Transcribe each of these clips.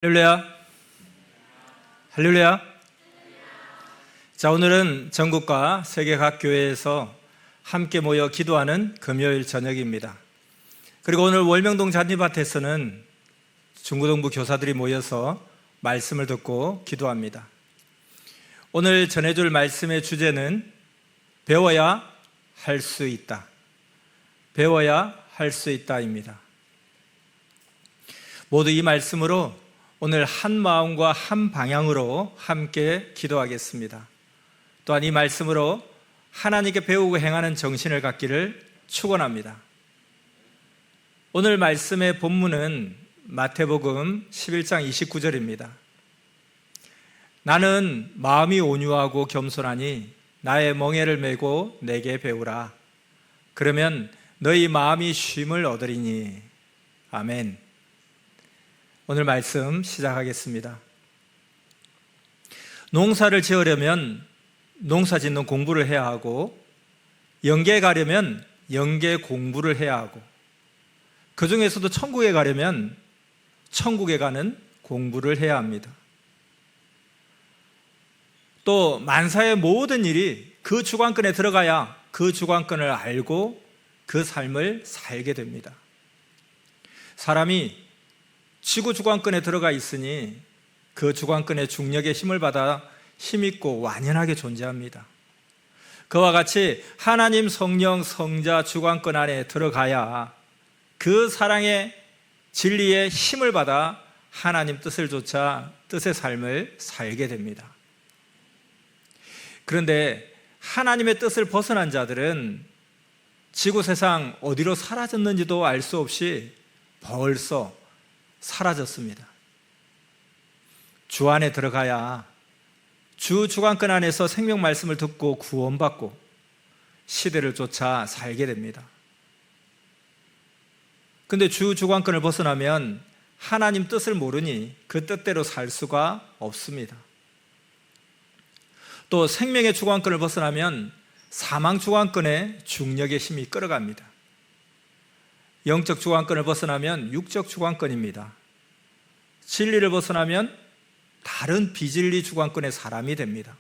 할렐루야. 할렐루야. 자, 오늘은 전국과 세계 각 교회에서 함께 모여 기도하는 금요일 저녁입니다. 그리고 오늘 월명동 잔디밭에서는 중고등부 교사들이 모여서 말씀을 듣고 기도합니다. 오늘 전해줄 말씀의 주제는 배워야 할 수 있다. 배워야 할 수 있다입니다. 모두 이 말씀으로 오늘 한 마음과 한 방향으로 함께 기도하겠습니다. 또한 이 말씀으로 하나님께 배우고 행하는 정신을 갖기를 축원합니다. 오늘 말씀의 본문은 마태복음 11장 29절입니다. 나는 마음이 온유하고 겸손하니 나의 멍에를 메고 내게 배우라. 그러면 너희 마음이 쉼을 얻으리니. 아멘. 오늘 말씀 시작하겠습니다. 농사를 지으려면 농사 짓는 공부를 해야 하고, 영계에 가려면 영계 공부를 해야 하고, 그 중에서도 천국에 가려면 천국에 가는 공부를 해야 합니다. 또 만사의 모든 일이 그 주관권에 들어가야 그 주관권을 알고 그 삶을 살게 됩니다. 사람이 지구 주관권에 들어가 있으니 그 주관권의 중력의 힘을 받아 힘있고 완연하게 존재합니다. 그와 같이 하나님 성령 성자 주관권 안에 들어가야 그 사랑의 진리의 힘을 받아 하나님 뜻을 좇아 뜻의 삶을 살게 됩니다. 그런데 하나님의 뜻을 벗어난 자들은 지구 세상 어디로 사라졌는지도 알 수 없이 벌써 사라졌습니다. 주 안에 들어가야 주 주관권 안에서 생명 말씀을 듣고 구원받고 시대를 쫓아 살게 됩니다. 근데 주 주관권을 벗어나면 하나님 뜻을 모르니 그 뜻대로 살 수가 없습니다. 또 생명의 주관권을 벗어나면 사망 주관권에 중력의 힘이 끌어갑니다. 영적 주관권을 벗어나면 육적 주관권입니다. 진리를 벗어나면 다른 비진리 주관권의 사람이 됩니다.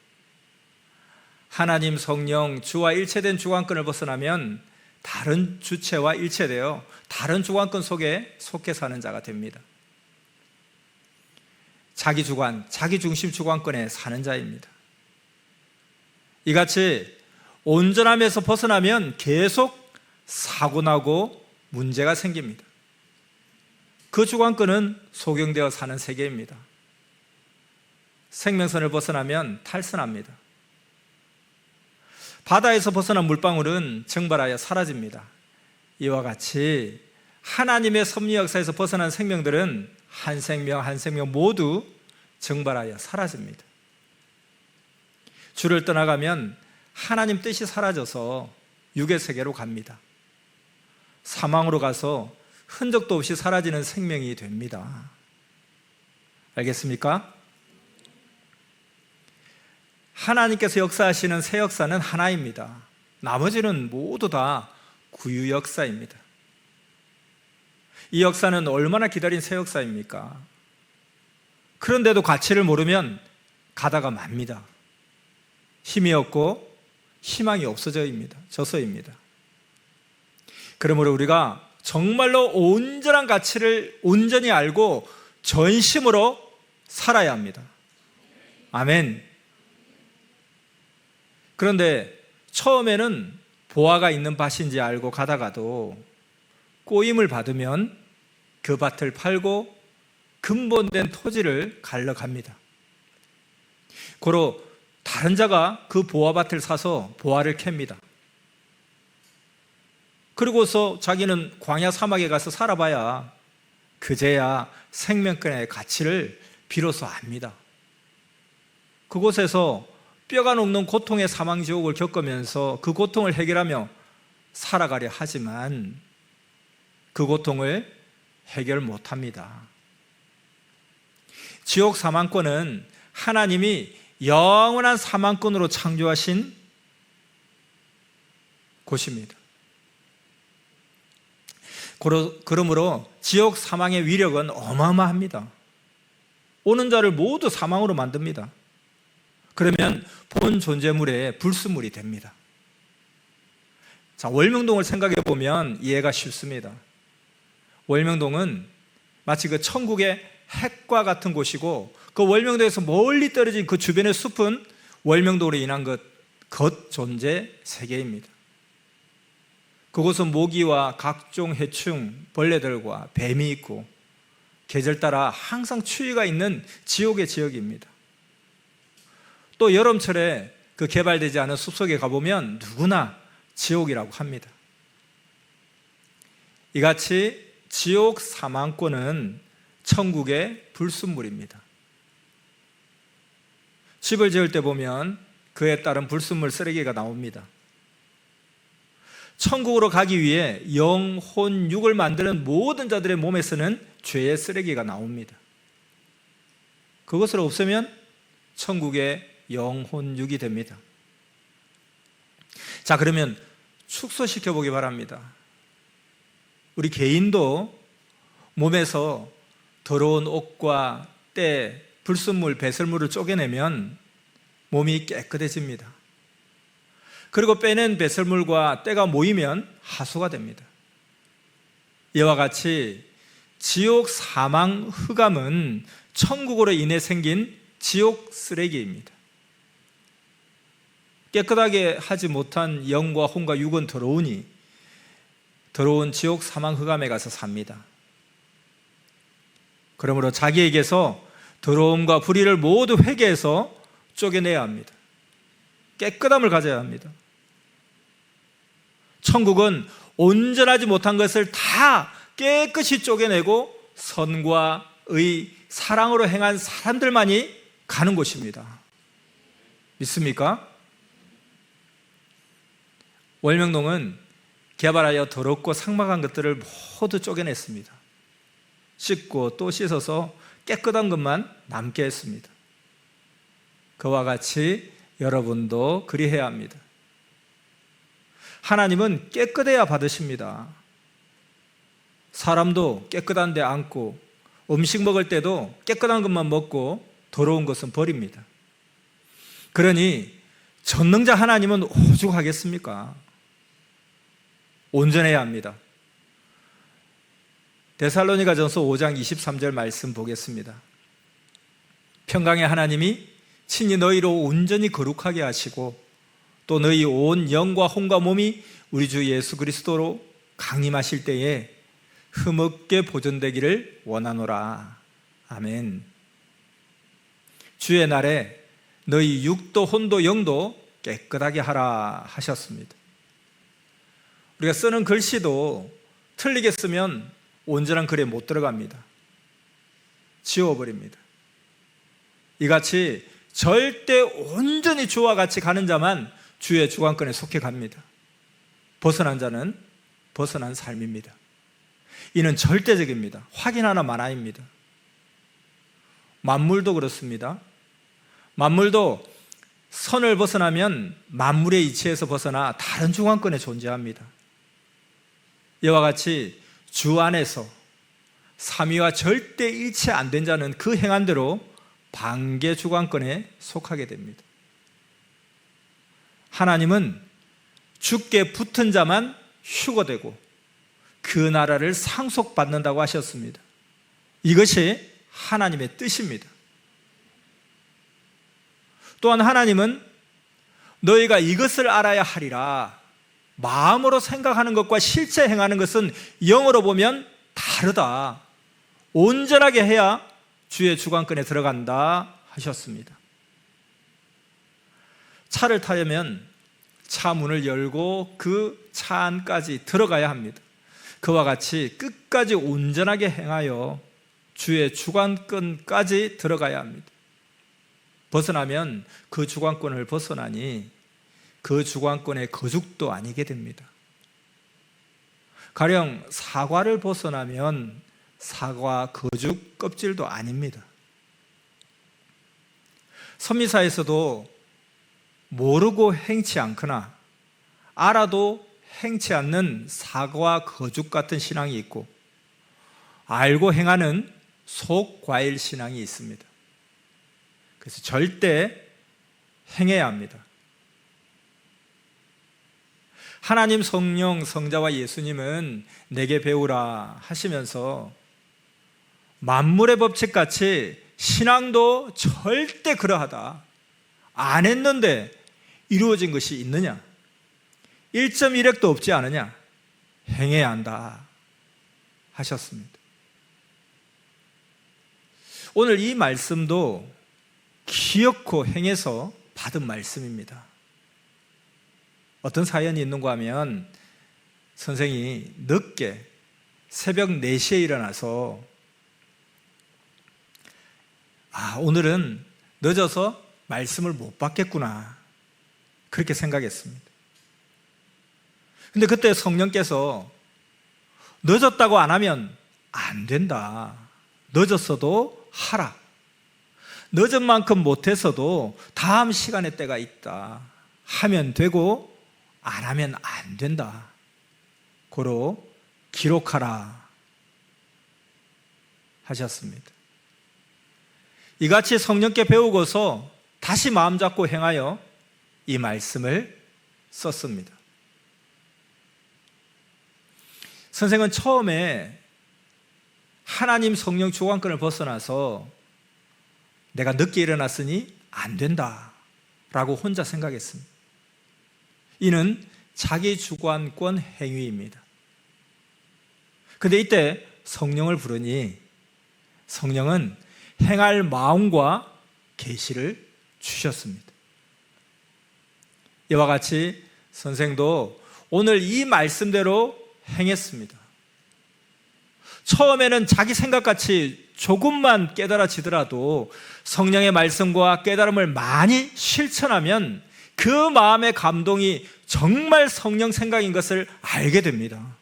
하나님 성령 주와 일체된 주관권을 벗어나면 다른 주체와 일체되어 다른 주관권 속에 속해 사는 자가 됩니다. 자기 주관, 자기 중심 주관권에 사는 자입니다. 이같이 온전함에서 벗어나면 계속 사고나고 문제가 생깁니다. 그 주관권은 소경되어 사는 세계입니다. 생명선을 벗어나면 탈선합니다. 바다에서 벗어난 물방울은 증발하여 사라집니다. 이와 같이 하나님의 섭리 역사에서 벗어난 생명들은 한 생명 한 생명 모두 증발하여 사라집니다. 주를 떠나가면 하나님 뜻이 사라져서 육의 세계로 갑니다. 사망으로 가서 흔적도 없이 사라지는 생명이 됩니다. 알겠습니까? 하나님께서 역사하시는 새 역사는 하나입니다. 나머지는 모두 다 구유 역사입니다. 이 역사는 얼마나 기다린 새 역사입니까? 그런데도 가치를 모르면 가다가 맙니다. 힘이 없고 희망이 없어져서입니다. 그러므로 우리가 정말로 온전한 가치를 온전히 알고 전심으로 살아야 합니다. 아멘. 그런데 처음에는 보화가 있는 밭인지 알고 가다가도 꼬임을 받으면 그 밭을 팔고 근본된 토지를 갈러갑니다. 고로 다른 자가 그 보화밭을 사서 보화를 캡니다. 그리고서 자기는 광야 사막에 가서 살아봐야 그제야 생명권의 가치를 비로소 압니다. 그곳에서 뼈가 녹는 고통의 사망지옥을 겪으면서 그 고통을 해결하며 살아가려 하지만 그 고통을 해결 못합니다. 지옥 사망권은 하나님이 영원한 사망권으로 창조하신 곳입니다. 그러므로 지옥 사망의 위력은 어마어마합니다. 오는 자를 모두 사망으로 만듭니다. 그러면 본 존재물의 불순물이 됩니다. 자, 월명동을 생각해 보면 이해가 쉽습니다. 월명동은 마치 그 천국의 핵과 같은 곳이고, 그 월명동에서 멀리 떨어진 그 주변의 숲은 월명동으로 인한 겉 존재 세계입니다. 그곳은 모기와 각종 해충, 벌레들과 뱀이 있고 계절 따라 항상 추위가 있는 지옥의 지역입니다. 또 여름철에 그 개발되지 않은 숲속에 가보면 누구나 지옥이라고 합니다. 이같이 지옥 사망권은 천국의 불순물입니다. 집을 지을 때 보면 그에 따른 불순물 쓰레기가 나옵니다. 천국으로 가기 위해 영, 혼, 육을 만드는 모든 자들의 몸에서는 죄의 쓰레기가 나옵니다. 그것을 없애면 천국의 영, 혼, 육이 됩니다. 자, 그러면 축소시켜 보기 바랍니다. 우리 개인도 몸에서 더러운 옷과 때, 불순물, 배설물을 쪼개내면 몸이 깨끗해집니다. 그리고 빼낸 배설물과 때가 모이면 하수가 됩니다. 이와 같이 지옥 사망 흑암은 천국으로 인해 생긴 지옥 쓰레기입니다. 깨끗하게 하지 못한 영과 혼과 육은 더러우니 더러운 지옥 사망 흑암에 가서 삽니다. 그러므로 자기에게서 더러움과 불의를 모두 회개해서 쪼개내야 합니다. 깨끗함을 가져야 합니다. 천국은 온전하지 못한 것을 다 깨끗이 쪼개내고 선과 의, 사랑으로 행한 사람들만이 가는 곳입니다. 믿습니까? 월명동은 개발하여 더럽고 삭막한 것들을 모두 쪼개냈습니다. 씻고 또 씻어서 깨끗한 것만 남게 했습니다. 그와 같이 여러분도 그리해야 합니다. 하나님은 깨끗해야 받으십니다. 사람도 깨끗한 데 앉고 음식 먹을 때도 깨끗한 것만 먹고 더러운 것은 버립니다. 그러니 전능자 하나님은 오죽하겠습니까? 온전해야 합니다. 데살로니가전서 5장 23절 말씀 보겠습니다. 평강의 하나님이 친히 너희로 온전히 거룩하게 하시고 또 너희 온 영과 혼과 몸이 우리 주 예수 그리스도로 강림하실 때에 흠없게 보존되기를 원하노라. 아멘. 주의 날에 너희 육도 혼도 영도 깨끗하게 하라 하셨습니다. 우리가 쓰는 글씨도 틀리게 쓰면 온전한 글에 못 들어갑니다. 지워버립니다. 이같이 절대 온전히 주와 같이 가는 자만 주의 주관권에 속해 갑니다. 벗어난 자는 벗어난 삶입니다. 이는 절대적입니다. 확인 하나 만화입니다. 만물도 그렇습니다. 만물도 선을 벗어나면 만물의 이치에서 벗어나 다른 주관권에 존재합니다. 이와 같이 주 안에서 삼위와 절대 일치 안 된 자는 그 행한 대로 반개 주관권에 속하게 됩니다. 하나님은 주께 붙은 자만 휴거되고 그 나라를 상속받는다고 하셨습니다. 이것이 하나님의 뜻입니다. 또한 하나님은 너희가 이것을 알아야 하리라. 마음으로 생각하는 것과 실제 행하는 것은 영어로 보면 다르다. 온전하게 해야 주의 주관권에 들어간다 하셨습니다. 차를 타려면 차 문을 열고 그 차 안까지 들어가야 합니다. 그와 같이 끝까지 온전하게 행하여 주의 주관권까지 들어가야 합니다. 벗어나면 그 주관권을 벗어나니 그 주관권의 거죽도 아니게 됩니다. 가령 사과를 벗어나면 사과 거죽 껍질도 아닙니다. 선미사에서도 모르고 행치 않거나 알아도 행치 않는 사과 거죽 같은 신앙이 있고 알고 행하는 속과일 신앙이 있습니다. 그래서 절대 행해야 합니다. 하나님, 성령, 성자와 예수님은 내게 배우라 하시면서 만물의 법칙같이 신앙도 절대 그러하다, 안 했는데 이루어진 것이 있느냐? 1.1핵도 없지 않으냐? 행해야 한다 하셨습니다. 오늘 이 말씀도 기어코 행해서 받은 말씀입니다. 어떤 사연이 있는가 하면 선생이 늦게 새벽 4시에 일어나서 오늘은 늦어서 말씀을 못 받겠구나 그렇게 생각했습니다. 근데 그때 성령께서 늦었다고 안 하면 안 된다, 늦었어도 하라, 늦은 만큼 못했어도 다음 시간의 때가 있다, 하면 되고 안 하면 안 된다, 고로 기록하라 하셨습니다. 이같이 성령께 배우고서 다시 마음 잡고 행하여 이 말씀을 썼습니다. 선생은 처음에 하나님, 성령 주관권을 벗어나서 내가 늦게 일어났으니 안 된다 라고 혼자 생각했습니다. 이는 자기 주관권 행위입니다. 그런데 이때 성령을 부르니 성령은 행할 마음과 계시를 주셨습니다. 이와 같이 선생도 오늘 이 말씀대로 행했습니다. 처음에는 자기 생각같이 조금만 깨달아지더라도 성령의 말씀과 깨달음을 많이 실천하면 그 마음의 감동이 정말 성령 생각인 것을 알게 됩니다.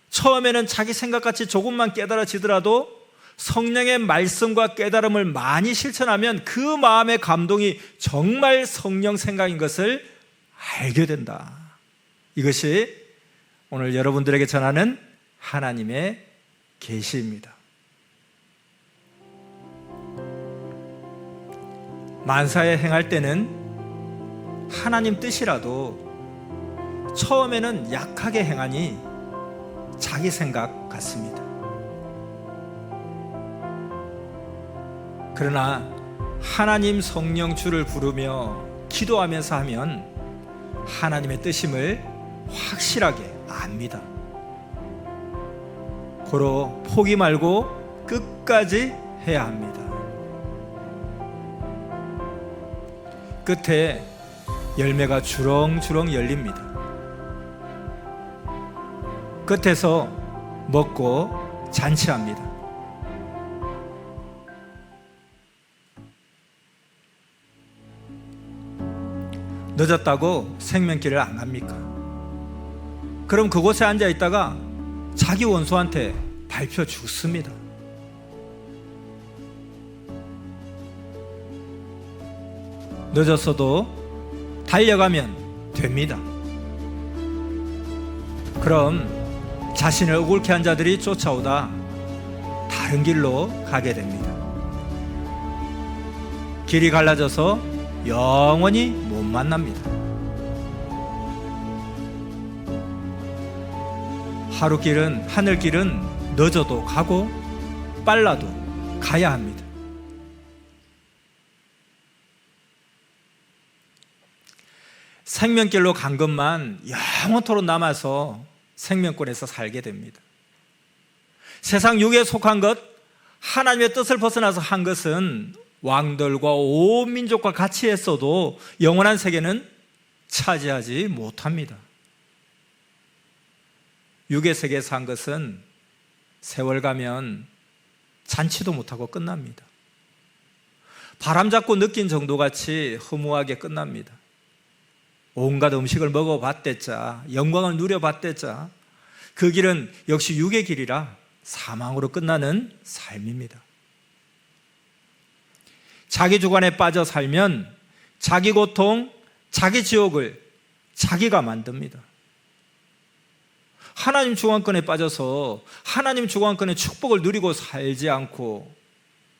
처음에는 자기 생각같이 조금만 깨달아지더라도 성령의 말씀과 깨달음을 많이 실천하면 그 마음의 감동이 정말 성령 생각인 것을 알게 된다. 이것이 오늘 여러분들에게 전하는 하나님의 계시입니다. 만사에 행할 때는 하나님 뜻이라도 처음에는 약하게 행하니 자기 생각 같습니다. 그러나 하나님, 성령 주를 부르며 기도하면서 하면 하나님의 뜻임을 확실하게 압니다. 고로 포기 말고 끝까지 해야 합니다. 끝에 열매가 주렁주렁 열립니다. 끝에서 먹고 잔치합니다. 늦었다고 생명길을 안 갑니까? 그럼 그곳에 앉아 있다가 자기 원수한테 밟혀 죽습니다. 늦었어도 달려가면 됩니다. 그럼 자신을 억울케 한 자들이 쫓아오다 다른 길로 가게 됩니다. 길이 갈라져서 영원히 못 만납니다. 하루 길은, 하늘 길은 늦어도 가고 빨라도 가야 합니다. 생명길로 간 것만 영원토록 남아서 생명권에서 살게 됩니다. 세상 육에 속한 것, 하나님의 뜻을 벗어나서 한 것은 왕들과 온 민족과 같이 했어도 영원한 세계는 차지하지 못합니다. 육의 세계에서 한 것은 세월 가면 잔치도 못하고 끝납니다. 바람 잡고 느낀 정도같이 허무하게 끝납니다. 온갖 음식을 먹어봤댔자, 영광을 누려봤댔자 그 길은 역시 육의 길이라 사망으로 끝나는 삶입니다. 자기 주관에 빠져 살면 자기 고통, 자기 지옥을 자기가 만듭니다. 하나님 주관권에 빠져서 하나님 주관권의 축복을 누리고 살지 않고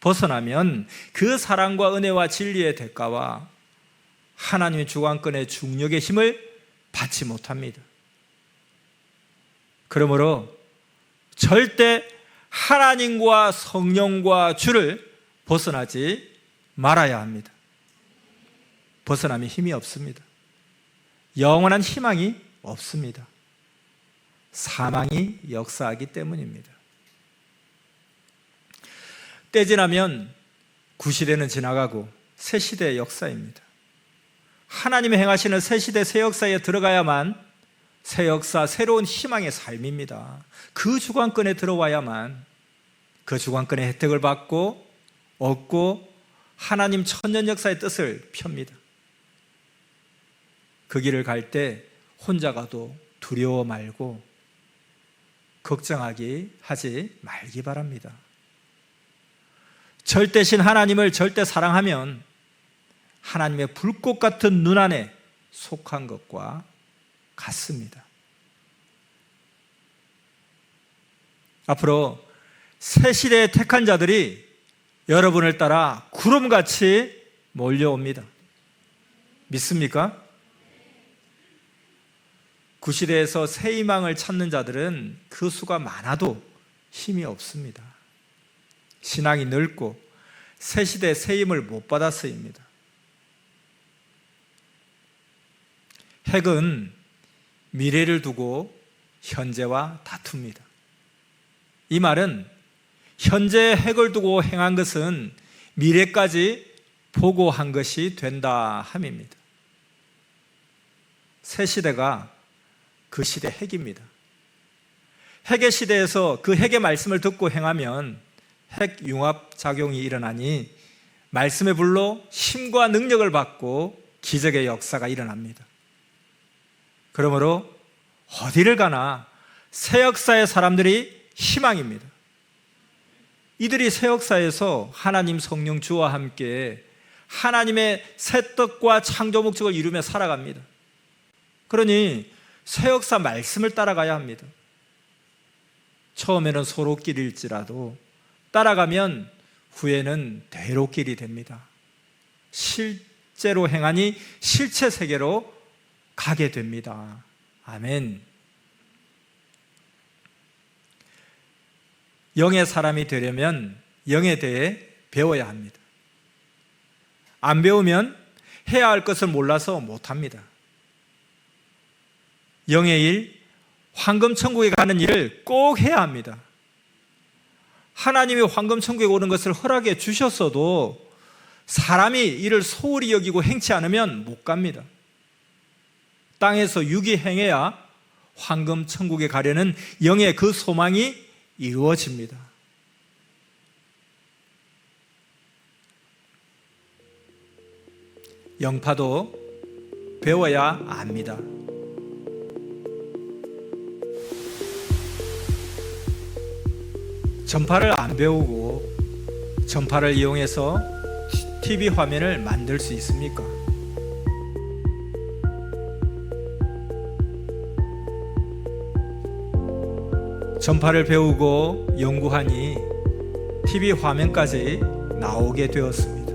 벗어나면 그 사랑과 은혜와 진리의 대가와 하나님의 주관권의 중력의 힘을 받지 못합니다. 그러므로 절대 하나님과 성령과 주를 벗어나지 말아야 합니다. 벗어나면 힘이 없습니다. 영원한 희망이 없습니다. 사망이 역사하기 때문입니다. 때 지나면 구시대는 지나가고 새 시대의 역사입니다. 하나님이 행하시는 새 시대 새 역사에 들어가야만 새 역사, 새로운 희망의 삶입니다. 그 주관권에 들어와야만 그 주관권의 혜택을 받고 얻고 하나님 천년 역사의 뜻을 펴니다. 그 길을 갈 때 혼자 가도 두려워 말고 걱정하지 말기 바랍니다. 절대신 하나님을 절대 사랑하면 하나님의 불꽃 같은 눈 안에 속한 것과 같습니다. 앞으로 새 시대의 택한 자들이 여러분을 따라 구름같이 몰려옵니다. 믿습니까? 구시대에서 새 희망을 찾는 자들은 그 수가 많아도 힘이 없습니다. 신앙이 늙고 새 시대의 새 힘을 못 받았어입니다. 핵은 미래를 두고 현재와 다툽니다. 이 말은 현재의 핵을 두고 행한 것은 미래까지 보고 한 것이 된다 함입니다. 새 시대가 그 시대 핵입니다. 핵의 시대에서 그 핵의 말씀을 듣고 행하면 핵 융합 작용이 일어나니 말씀의 불로 힘과 능력을 받고 기적의 역사가 일어납니다. 그러므로 어디를 가나 새 역사의 사람들이 희망입니다. 이들이 새 역사에서 하나님 성령 주와 함께 하나님의 새 뜻과 창조 목적을 이루며 살아갑니다. 그러니 새 역사 말씀을 따라가야 합니다. 처음에는 소로길일지라도 따라가면 후에는 대로길이 됩니다. 실제로 행하니 실체 세계로 가게 됩니다. 아멘. 영의 사람이 되려면 영에 대해 배워야 합니다. 안 배우면 해야 할 것을 몰라서 못합니다. 영의 일, 황금천국에 가는 일을 꼭 해야 합니다. 하나님이 황금천국에 오는 것을 허락해 주셨어도 사람이 이를 소홀히 여기고 행치 않으면 못 갑니다. 땅에서 육이 행해야 황금천국에 가려는 영의 그 소망이 이루어집니다. 영파도 배워야 압니다. 전파를 안 배우고 전파를 이용해서 TV 화면을 만들 수 있습니까? 전파를 배우고 연구하니 TV 화면까지 나오게 되었습니다.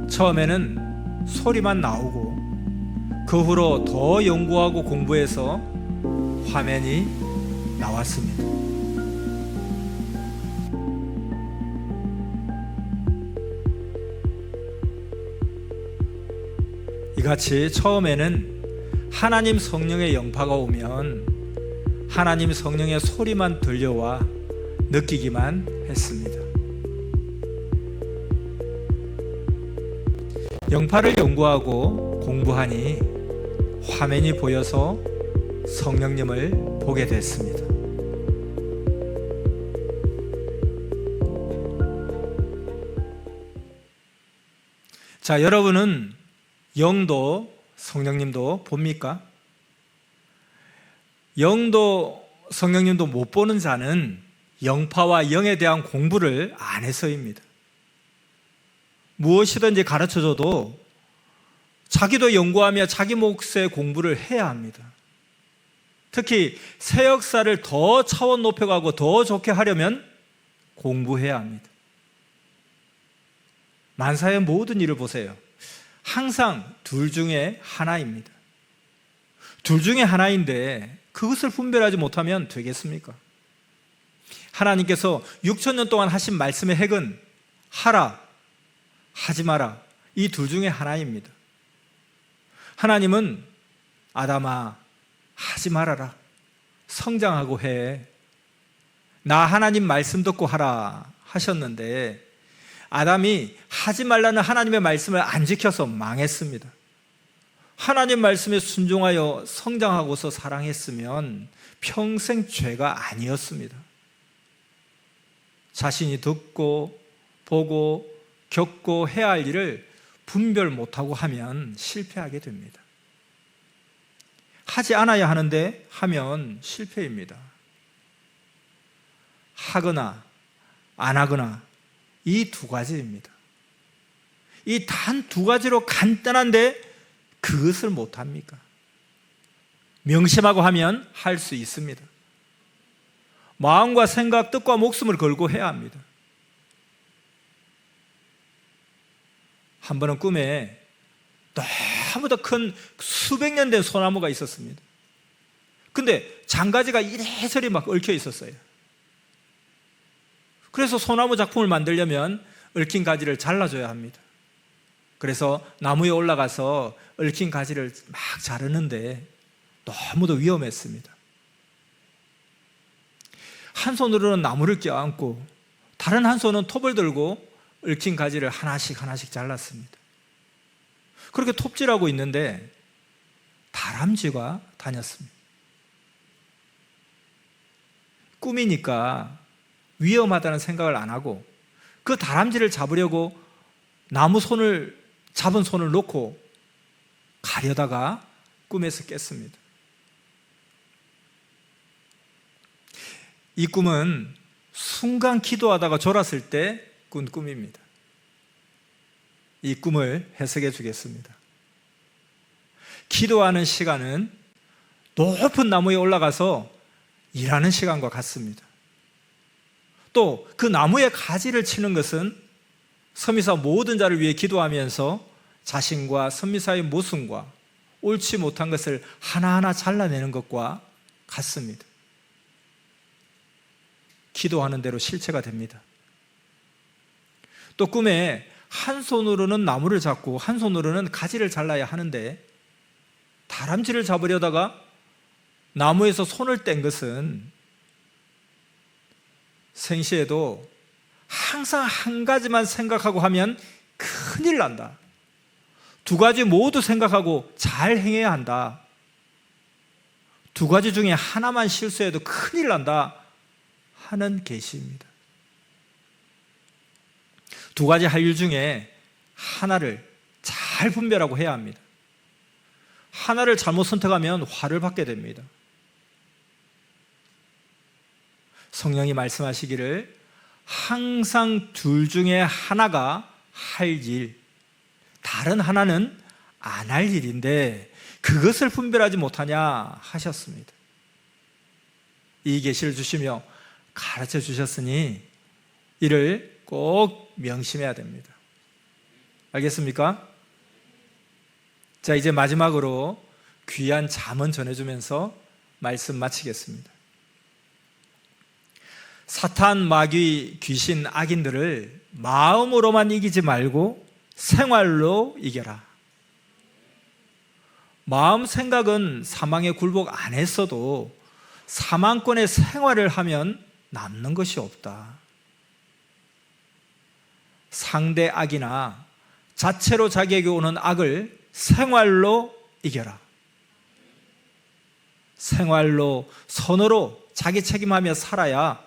처음에는 소리만 나오고 그 후로 더 연구하고 공부해서 화면이 나왔습니다. 이같이 처음에는 하나님 성령의 영파가 오면 하나님 성령의 소리만 들려와 느끼기만 했습니다. 영파를 연구하고 공부하니 화면이 보여서 성령님을 보게 됐습니다. 자, 여러분은 영도 성령님도 봅니까? 영도 성령님도 못 보는 자는 영파와 영에 대한 공부를 안 해서입니다. 무엇이든지 가르쳐줘도 자기도 연구하며 자기 몫의 공부를 해야 합니다. 특히 새 역사를 더 차원 높여가고 더 좋게 하려면 공부해야 합니다. 만사의 모든 일을 보세요. 항상 둘 중에 하나입니다. 둘 중에 하나인데 그것을 분별하지 못하면 되겠습니까? 하나님께서 6,000년 동안 하신 말씀의 핵은 하라, 하지 마라, 이 둘 중에 하나입니다. 하나님은 아담아, 하지 말아라, 성장하고 해, 나 하나님 말씀 듣고 하라 하셨는데 아담이 하지 말라는 하나님의 말씀을 안 지켜서 망했습니다. 하나님 말씀에 순종하여 성장하고서 사랑했으면 평생 죄가 아니었습니다. 자신이 듣고 보고 겪고 해야 할 일을 분별 못하고 하면 실패하게 됩니다. 하지 않아야 하는데 하면 실패입니다. 하거나 안 하거나 이 두 가지입니다. 이 단 두 가지로 간단한데 그것을 못합니까? 명심하고 하면 할 수 있습니다. 마음과 생각, 뜻과 목숨을 걸고 해야 합니다. 한 번은 꿈에 너무도 큰 수백 년 된 소나무가 있었습니다. 근데 장가지가 이래저래 막 얽혀 있었어요. 그래서 소나무 작품을 만들려면 얽힌 가지를 잘라줘야 합니다. 그래서 나무에 올라가서 얽힌 가지를 막 자르는데 너무도 위험했습니다. 한 손으로는 나무를 껴안고 다른 한 손은 톱을 들고 얽힌 가지를 하나씩 하나씩 잘랐습니다. 그렇게 톱질하고 있는데 다람쥐가 다녔습니다. 꿈이니까 위험하다는 생각을 안 하고 그 다람쥐를 잡으려고 나무 손을 잡은 손을 놓고 가려다가 꿈에서 깼습니다. 이 꿈은 순간 기도하다가 졸았을 때 꾼 꿈입니다. 이 꿈을 해석해 주겠습니다. 기도하는 시간은 높은 나무에 올라가서 일하는 시간과 같습니다. 또 그 나무의 가지를 치는 것은 선미사 모든 자를 위해 기도하면서 자신과 선미사의 모순과 옳지 못한 것을 하나하나 잘라내는 것과 같습니다. 기도하는 대로 실체가 됩니다. 또 꿈에 한 손으로는 나무를 잡고 한 손으로는 가지를 잘라야 하는데 다람쥐를 잡으려다가 나무에서 손을 뗀 것은 생시에도 항상 한 가지만 생각하고 하면 큰일 난다. 두 가지 모두 생각하고 잘 행해야 한다. 두 가지 중에 하나만 실수해도 큰일 난다 하는 계시입니다. 두 가지 할 일 중에 하나를 잘 분별하고 해야 합니다. 하나를 잘못 선택하면 화를 받게 됩니다. 성령이 말씀하시기를 항상 둘 중에 하나가 할 일, 다른 하나는 안 할 일인데 그것을 분별하지 못하냐 하셨습니다. 이 계시를 주시며 가르쳐 주셨으니 이를 꼭 명심해야 됩니다. 알겠습니까? 자, 이제 마지막으로 귀한 잠언 전해주면서 말씀 마치겠습니다. 사탄, 마귀, 귀신, 악인들을 마음으로만 이기지 말고 생활로 이겨라. 마음 생각은 사망의 굴복 안 했어도 사망권의 생활을 하면 남는 것이 없다. 상대 악이나 자체로 자기에게 오는 악을 생활로 이겨라. 생활로, 선으로 자기 책임하며 살아야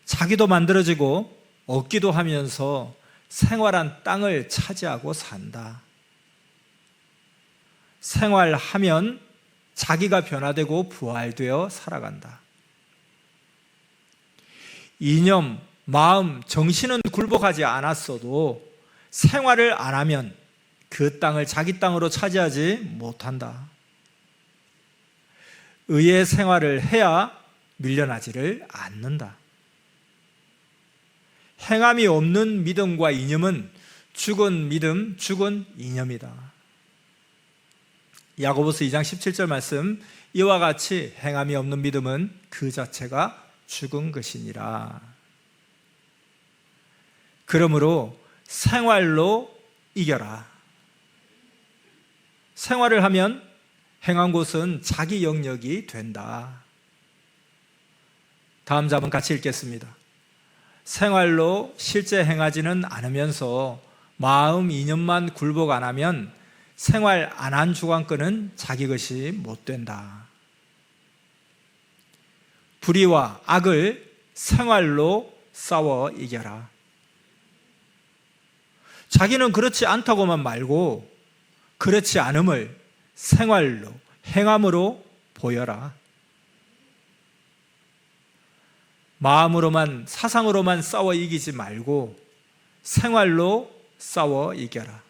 자기도 만들어지고 얻기도 하면서 생활한 땅을 차지하고 산다. 생활하면 자기가 변화되고 부활되어 살아간다. 이념, 마음, 정신은 굴복하지 않았어도 생활을 안 하면 그 땅을 자기 땅으로 차지하지 못한다. 의의 생활을 해야 밀려나지를 않는다. 행함이 없는 믿음과 이념은 죽은 믿음, 죽은 이념이다. 야고보서 2장 17절 말씀, 이와 같이 행함이 없는 믿음은 그 자체가 죽은 것이니라. 그러므로 생활로 이겨라. 생활을 하면 행한 곳은 자기 영역이 된다. 다음 자문 같이 읽겠습니다. 생활로 실제 행하지는 않으면서 마음 이념만 굴복 안 하면 생활 안 한 주관권은 자기 것이 못 된다. 불의와 악을 생활로 싸워 이겨라. 자기는 그렇지 않다고만 말고 그렇지 않음을 생활로, 행함으로 보여라. 마음으로만, 사상으로만 싸워 이기지 말고 생활로 싸워 이겨라.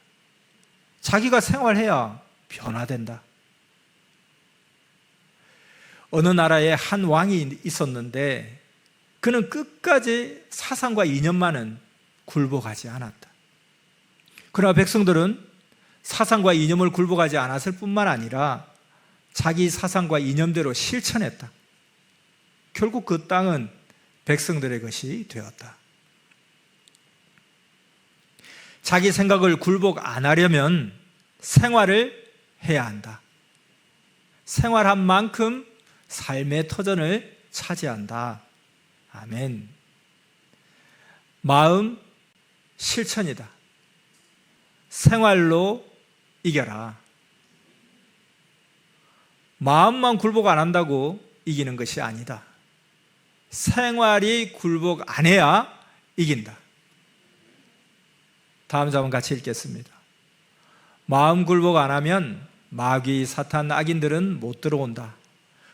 자기가 생활해야 변화된다. 어느 나라에 한 왕이 있었는데 그는 끝까지 사상과 이념만은 굴복하지 않았다. 그러나 백성들은 사상과 이념을 굴복하지 않았을 뿐만 아니라 자기 사상과 이념대로 실천했다. 결국 그 땅은 백성들의 것이 되었다. 자기 생각을 굴복 안 하려면 생활을 해야 한다. 생활한 만큼 삶의 터전을 차지한다. 아멘. 마음 실천이다. 생활로 이겨라. 마음만 굴복 안 한다고 이기는 것이 아니다. 생활이 굴복 안 해야 이긴다. 다음 자문 같이 읽겠습니다. 마음 굴복 안 하면 마귀, 사탄, 악인들은 못 들어온다.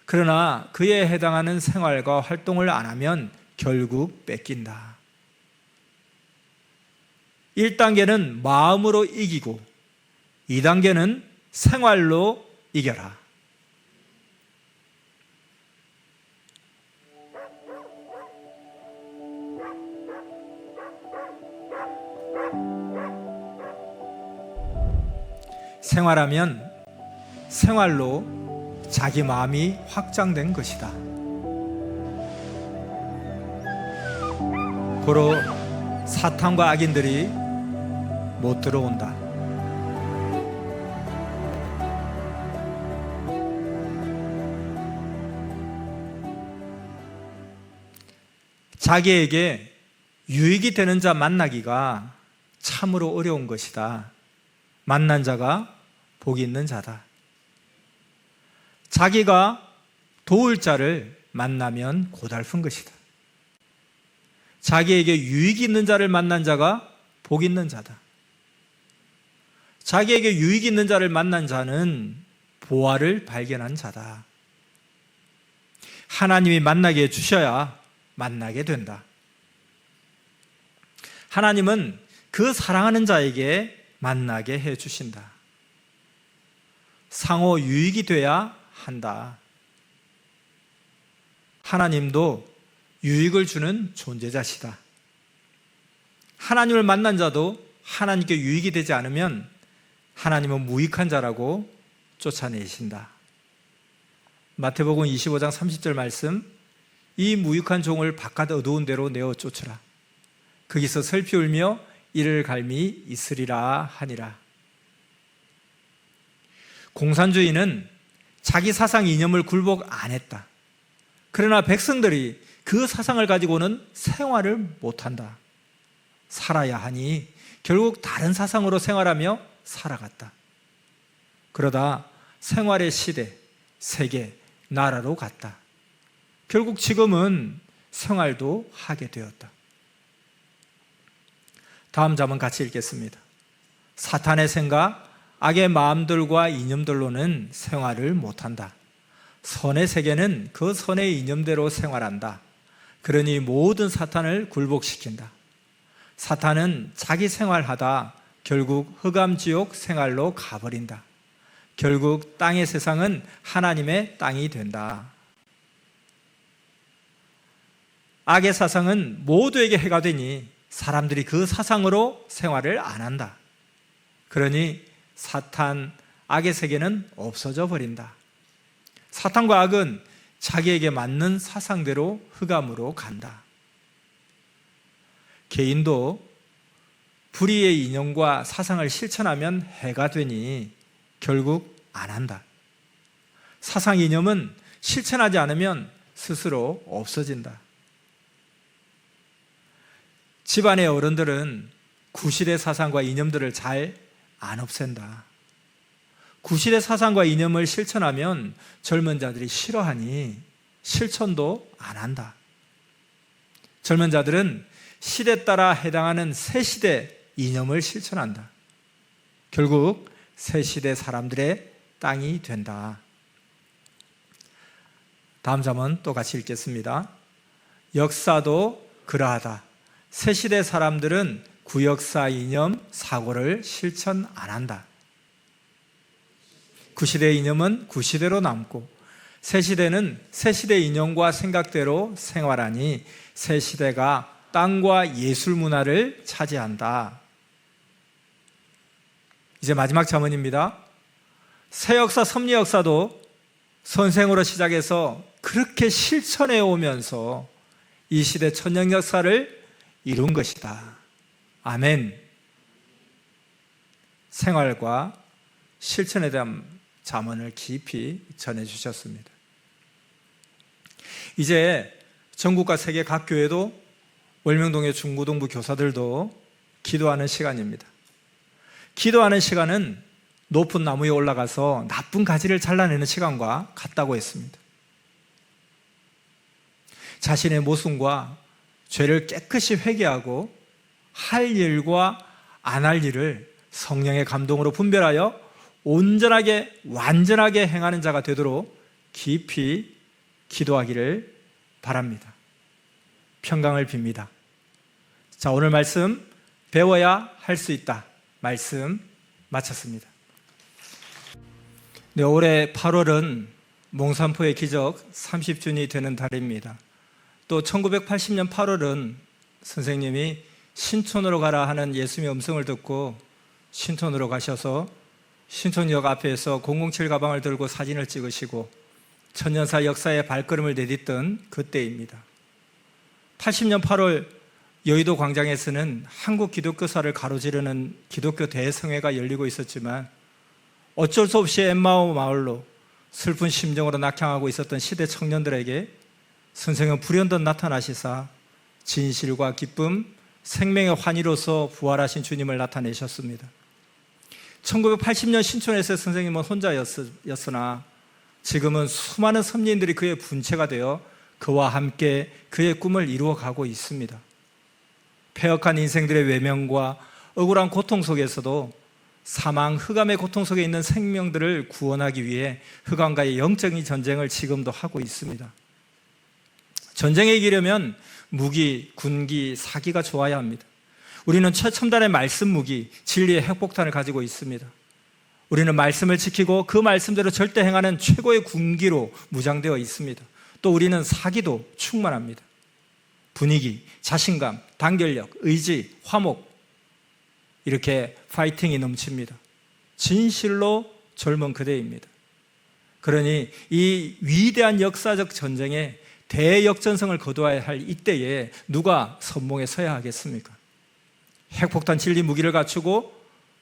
그러나 그에 해당하는 생활과 활동을 안 하면 결국 뺏긴다. 1단계는 마음으로 이기고 2단계는 생활로 이겨라. 생활하면 생활로 자기 마음이 확장된 것이다. 고로 사탄과 악인들이 못 들어온다. 자기에게 유익이 되는 자 만나기가 참으로 어려운 것이다. 만난 자가 복이 있는 자다. 자기가 도울 자를 만나면 고달픈 것이다. 자기에게 유익이 있는 자를 만난 자가 복 있는 자다. 자기에게 유익이 있는 자를 만난 자는 보화를 발견한 자다. 하나님이 만나게 해주셔야 만나게 된다. 하나님은 그 사랑하는 자에게 만나게 해주신다. 상호 유익이 돼야 한다. 하나님도 유익을 주는 존재자시다. 하나님을 만난 자도 하나님께 유익이 되지 않으면 하나님은 무익한 자라고 쫓아내신다. 마태복음 25장 30절 말씀, 이 무익한 종을 바깥 어두운 데로 내어 쫓으라. 거기서 슬피 울며 이를 갈미 있으리라 하니라. 공산주의는 자기 사상 이념을 굴복 안 했다. 그러나 백성들이 그 사상을 가지고는 생활을 못한다. 살아야 하니 결국 다른 사상으로 생활하며 살아갔다. 그러다 생활의 시대, 세계, 나라로 갔다. 결국 지금은 생활도 하게 되었다. 다음 자문 같이 읽겠습니다. 사탄의 생각, 악의 마음들과 이념들로는 생활을 못한다. 선의 세계는 그 선의 이념대로 생활한다. 그러니 모든 사탄을 굴복시킨다. 사탄은 자기 생활하다 결국 흑암지옥 생활로 가버린다. 결국 땅의 세상은 하나님의 땅이 된다. 악의 사상은 모두에게 해가 되니 사람들이 그 사상으로 생활을 안 한다. 그러니 사탄, 악의 세계는 없어져 버린다. 사탄과 악은 자기에게 맞는 사상대로 흑암으로 간다. 개인도 불의의 이념과 사상을 실천하면 해가 되니 결국 안 한다. 사상 이념은 실천하지 않으면 스스로 없어진다. 집안의 어른들은 구실의 사상과 이념들을 잘 안 없앤다. 구실의 사상과 이념을 실천하면 젊은 자들이 싫어하니 실천도 안 한다. 젊은 자들은 시대 따라 해당하는 새 시대 이념을 실천한다. 결국 새 시대 사람들의 땅이 된다. 다음 잠은 또 같이 읽겠습니다. 역사도 그러하다. 새 시대 사람들은 구역사 이념, 사고를 실천 안 한다. 구시대의 이념은 구시대로 남고 새 시대는 새 시대의 이념과 생각대로 생활하니 새 시대가 땅과 예술 문화를 차지한다. 이제 마지막 잠언입니다. 새 역사, 섭리 역사도 선생으로 시작해서 그렇게 실천해 오면서 이 시대 천년 역사를 이룬 것이다. 아멘. 생활과 실천에 대한 잠언을 깊이 전해주셨습니다. 이제 전국과 세계 각 교회도 월명동의 중고등부 교사들도 기도하는 시간입니다. 기도하는 시간은 높은 나무에 올라가서 나쁜 가지를 잘라내는 시간과 같다고 했습니다. 자신의 모순과 죄를 깨끗이 회개하고 할 일과 안 할 일을 성령의 감동으로 분별하여 온전하게 완전하게 행하는 자가 되도록 깊이 기도하기를 바랍니다. 평강을 빕니다. 자, 오늘 말씀 배워야 할 수 있다. 말씀 마쳤습니다. 네, 올해 8월은 몽산포의 기적 30주년이 되는 달입니다. 또 1980년 8월은 선생님이 신촌으로 가라 하는 예수님의 음성을 듣고 신촌으로 가셔서 신촌역 앞에서 007 가방을 들고 사진을 찍으시고 천년사 역사의 발걸음을 내딛던 그때입니다. 80년 8월 여의도 광장에서는 한국 기독교사를 가로지르는 기독교 대성회가 열리고 있었지만 어쩔 수 없이 엠마오 마을로 슬픈 심정으로 낙향하고 있었던 시대 청년들에게 선생은 불현듯 나타나시사 진실과 기쁨, 생명의 환희로서 부활하신 주님을 나타내셨습니다. 1980년 신촌에서 선생님은 혼자였으나 지금은 수많은 선민들이 그의 분체가 되어 그와 함께 그의 꿈을 이루어가고 있습니다. 폐역한 인생들의 외면과 억울한 고통 속에서도 사망, 흑암의 고통 속에 있는 생명들을 구원하기 위해 흑암과의 영적인 전쟁을 지금도 하고 있습니다. 전쟁에 이기려면 무기, 군기, 사기가 좋아야 합니다. 우리는 최첨단의 말씀 무기, 진리의 핵폭탄을 가지고 있습니다. 우리는 말씀을 지키고 그 말씀대로 절대 행하는 최고의 군기로 무장되어 있습니다. 또 우리는 사기도 충만합니다. 분위기, 자신감, 단결력, 의지, 화목, 이렇게 파이팅이 넘칩니다. 진실로 젊은 그대입니다. 그러니 이 위대한 역사적 전쟁에 대역전성을 거두어야 할 이때에 누가 선봉에 서야 하겠습니까? 핵폭탄 진리 무기를 갖추고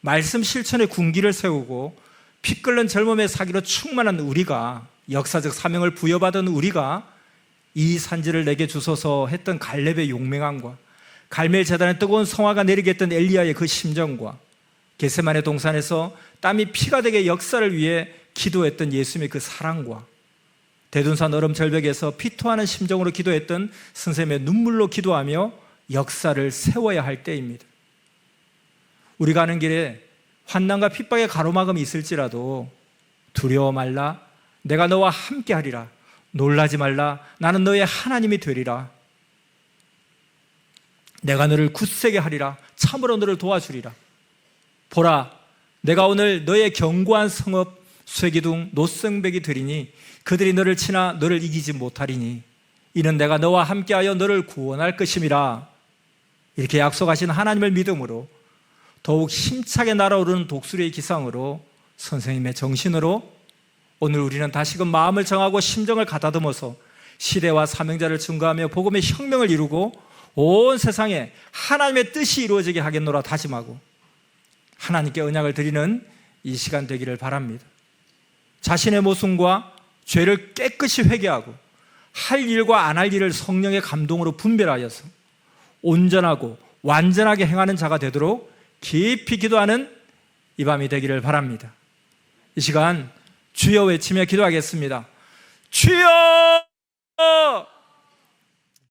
말씀 실천의 군기를 세우고 피 끓는 젊음의 사기로 충만한 우리가, 역사적 사명을 부여받은 우리가 이 산지를 내게 주소서 했던 갈렙의 용맹함과 갈멜 제단에 뜨거운 성화가 내리게 했던 엘리야의 그 심정과 겟세마네 동산에서 땀이 피가 되게 역사를 위해 기도했던 예수님의 그 사랑과 대둔산 얼음 절벽에서 피토하는 심정으로 기도했던 선생님의 눈물로 기도하며 역사를 세워야 할 때입니다. 우리가 가는 길에 환난과 핍박의 가로막음이 있을지라도 두려워 말라, 내가 너와 함께 하리라. 놀라지 말라, 나는 너의 하나님이 되리라. 내가 너를 굳세게 하리라. 참으로 너를 도와주리라. 보라, 내가 오늘 너의 견고한 성읍 쇠기둥 노성백이 되리니 그들이 너를 치나 너를 이기지 못하리니 이는 내가 너와 함께하여 너를 구원할 것임이라. 이렇게 약속하신 하나님을 믿음으로 더욱 힘차게 날아오르는 독수리의 기상으로 선생님의 정신으로 오늘 우리는 다시금 마음을 정하고 심정을 가다듬어서 시대와 사명자를 증거하며 복음의 혁명을 이루고 온 세상에 하나님의 뜻이 이루어지게 하겠노라 다짐하고 하나님께 언약을 드리는 이 시간 되기를 바랍니다. 자신의 모순과 죄를 깨끗이 회개하고 할 일과 안 할 일을 성령의 감동으로 분별하여서 온전하고 완전하게 행하는 자가 되도록 깊이 기도하는 이 밤이 되기를 바랍니다. 이 시간 주여 외치며 기도하겠습니다. 주여!